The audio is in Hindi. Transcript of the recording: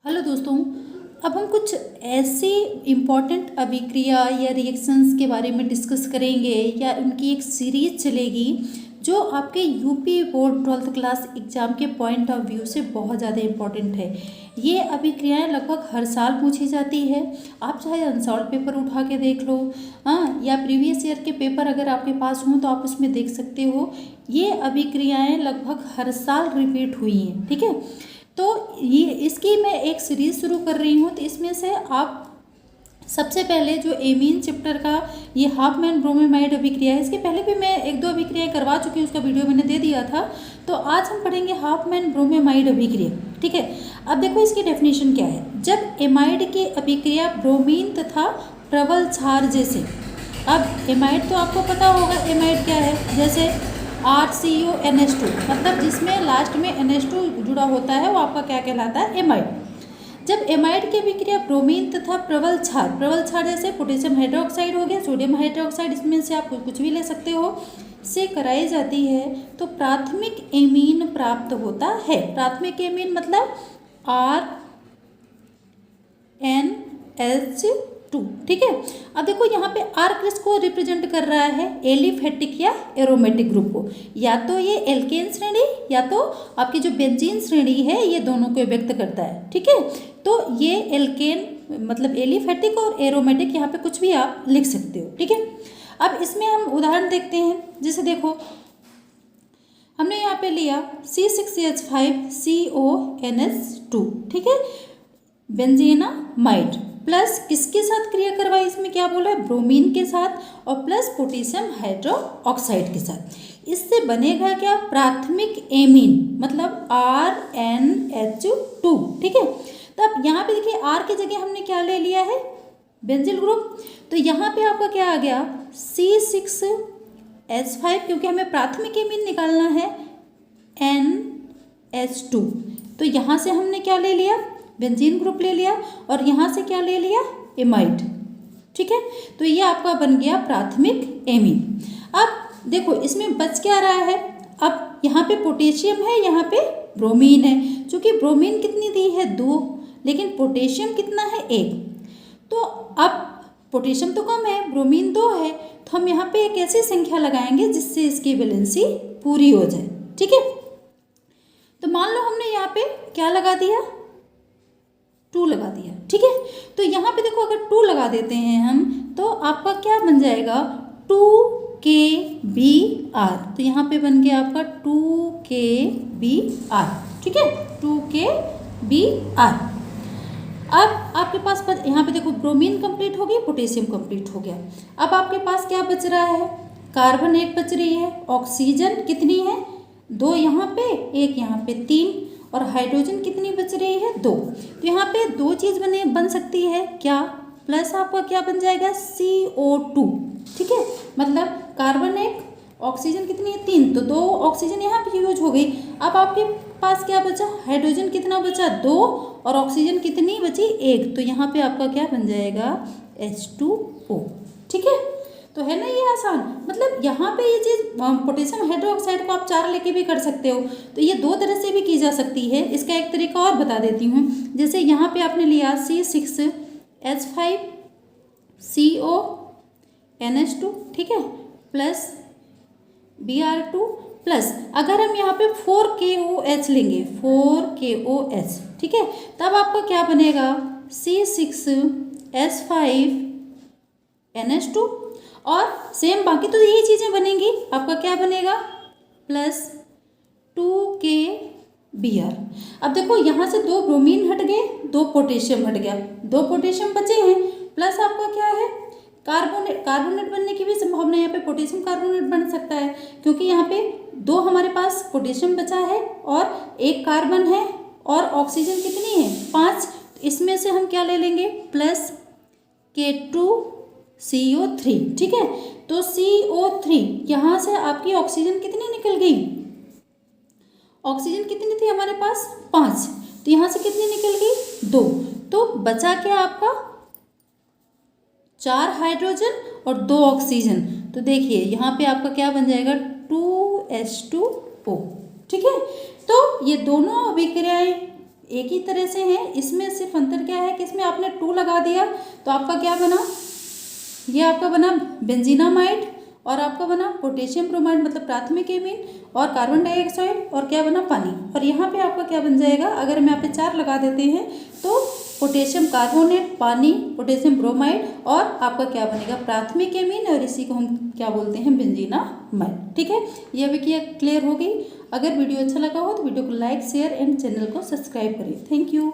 हेलो दोस्तों, अब हम कुछ ऐसे इम्पॉर्टेंट अभिक्रिया या रिएक्शंस के बारे में डिस्कस करेंगे या उनकी एक सीरीज चलेगी जो आपके UP board 12th class exam के पॉइंट ऑफ व्यू से बहुत ज़्यादा इम्पॉर्टेंट है। ये अभिक्रियाएं लगभग हर साल पूछी जाती है। आप चाहे अनसॉल्व पेपर उठा के देख लो, हाँ, या प्रीवियस ईयर के पेपर अगर आपके पास हों तो आप उसमें देख सकते हो। ये अभिक्रियाएं लगभग हर साल रिपीट हुई हैं, ठीक है। तो ये इसकी मैं एक सीरीज़ शुरू कर रही हूँ। तो इसमें से आप सबसे पहले जो एमीन चैप्टर का ये हाफमैन ब्रोमेमाइड अभिक्रिया है, इसके पहले भी मैं एक दो अभिक्रियाएं करवा चुकी हूँ, उसका वीडियो मैंने दे दिया था। तो आज हम पढ़ेंगे हाफमैन ब्रोमेमाइड अभिक्रिया, ठीक है। अब देखो इसकी डेफिनेशन क्या है। जब एमाइड की अभिक्रिया ब्रोमीन तथा प्रबल क्षार जैसे, अब एमाइड तो आपको पता होगा एमाइड क्या है, जैसे RCONH2, मतलब जिसमें लास्ट में NH2 जुड़ा होता है वो आपका क्या कहलाता है, एमाइड। जब एमाइड की अभिक्रिया ब्रोमीन तथा प्रबल क्षार जैसे पोटेशियम हाइड्रोक्साइड हो गया, सोडियम हाइड्रोक्साइड, इसमें से आप कुछ भी ले सकते हो, से कराई जाती है तो प्राथमिक एमीन प्राप्त होता है। प्राथमिक एमीन मतलब RNH2, ठीक है। अब देखो यहाँ पे R किसको रिप्रेजेंट कर रहा है, एलिफेटिक या एरोमेटिक ग्रुप को। या तो ये एल्केन श्रेणी या तो आपकी जो बेंजीन श्रेणी है, ये दोनों को व्यक्त करता है, ठीक है। तो ये एल्केन मतलब एलिफेटिक और एरोमेटिक, यहाँ पे कुछ भी आप लिख सकते हो, ठीक है। अब इसमें हम उदाहरण देखते हैं। जैसे देखो हमने यहाँ पे लिया C6H5CONH2, ठीक है, बेंजीनामाइड, प्लस किसके साथ क्रिया करवाई, इसमें क्या बोला है, ब्रोमीन के साथ, और प्लस पोटेशियम हाइड्रोक्साइड के साथ। इससे बनेगा क्या, प्राथमिक एमीन, मतलब RNH2, ठीक है। तब यहाँ पे देखिए R की जगह हमने क्या ले लिया है, बेंजिल ग्रुप। तो यहाँ पे आपका क्या आ गया, C6H5, क्योंकि हमें प्राथमिक एमीन निकालना है, NH2। तो यहाँ से हमने क्या ले लिया, बेंजीन ग्रुप ले लिया, और यहाँ से क्या ले लिया, एमाइड, ठीक है। तो ये आपका बन गया प्राथमिक एमीन। अब देखो इसमें बच क्या रहा है, अब यहाँ पे पोटेशियम है, यहाँ पे ब्रोमीन है। चूँकि ब्रोमीन कितनी दी है, 2, लेकिन पोटेशियम कितना है, 1। तो अब पोटेशियम तो कम है, ब्रोमीन 2 है, तो हम यहाँ पे एक ऐसी संख्या लगाएंगे जिससे इसकी वैलेंसी पूरी हो जाए, ठीक है। तो मान लो हमने यहाँ पे क्या लगा दिया, 2 लगा दिया, ठीक है। तो यहाँ पे देखो अगर 2 लगा देते हैं हम, तो आपका क्या बन जाएगा, 2KBr। तो यहाँ पे बन गया आपका 2KBr, ठीक है, 2KBr। अब आपके पास यहाँ पे देखो ब्रोमीन कंप्लीट हो गई, पोटेशियम कंप्लीट हो गया। अब आपके पास क्या बच रहा है, कार्बन 1 बच रही है, ऑक्सीजन कितनी है, 2 यहाँ पे, 1 यहाँ पे, 3, और हाइड्रोजन कितनी बच रही है, 2। तो यहाँ पे 2 चीज़ बन सकती है क्या, प्लस आपका क्या बन जाएगा, CO2, ठीक है। मतलब कार्बन 1, ऑक्सीजन कितनी है, 3, तो 2 ऑक्सीजन यहाँ पे यूज हो गई। अब आपके पास क्या बचा, हाइड्रोजन कितना बचा, 2, और ऑक्सीजन कितनी बची, 1। तो यहाँ पे आपका क्या बन जाएगा, H2O, ठीक है। तो है ना ये आसान, मतलब यहाँ पे ये चीज़ पोटेशियम हाइड्रोक्साइड को आप 4 लेके भी कर सकते हो। तो ये 2 तरह से भी की जा सकती है। इसका एक तरीका और बता देती हूँ। जैसे यहाँ पे आपने लिया C6H5CONH2, ठीक है, प्लस Br2, प्लस अगर हम यहाँ पे 4KOH लेंगे, 4KOH, ठीक है, तब आपका क्या बनेगा, C6H5NH2, और सेम बाकी तो यही चीज़ें बनेंगी। आपका क्या बनेगा, प्लस 2KBr। अब देखो यहाँ से 2 ब्रोमीन हट गए, 2 पोटेशियम हट गया, 2 पोटेशियम बचे हैं, प्लस आपका क्या है, कार्बोनेट बनने की भी संभावना है। यहाँ पे पोटेशियम कार्बोनेट बन सकता है, क्योंकि यहाँ पे 2 हमारे पास पोटेशियम बचा है और 1 कार्बन है, और ऑक्सीजन कितनी है, 5। इसमें से हम क्या ले लेंगे, प्लस K2CO3, ठीक है। तो CO3, यहाँ से आपकी ऑक्सीजन कितनी निकल गई, ऑक्सीजन कितनी थी हमारे पास, 5, तो यहाँ से कितनी निकल गई, 2। तो बचा क्या आपका, 4 हाइड्रोजन और 2 ऑक्सीजन। तो देखिए यहाँ पे आपका क्या बन जाएगा, 2H2O, ठीक है। तो ये दोनों अभिक्रियाएं एक ही तरह से हैं। इसमें सिर्फ अंतर क्या है कि इसमें आपने 2 लगा दिया तो आपका क्या बना, ये आपका बना बेंजीनामाइड और आपका बना पोटेशियम ब्रोमाइड मतलब प्राथमिक एमीन और कार्बन डाइऑक्साइड और क्या बना पानी। और यहाँ पे आपका क्या बन जाएगा, अगर हम यहाँ पे 4 लगा देते हैं तो पोटेशियम कार्बोनेट, पानी, पोटेशियम ब्रोमाइड और आपका क्या बनेगा प्राथमिक एमीन और इसी को हम क्या बोलते हैं बेंजीनामाइड। ठीक है, ये अभी क्या क्लियर हो गई। अगर वीडियो अच्छा लगा हो तो वीडियो को लाइक शेयर एंड चैनल को सब्सक्राइब करें। Thank you.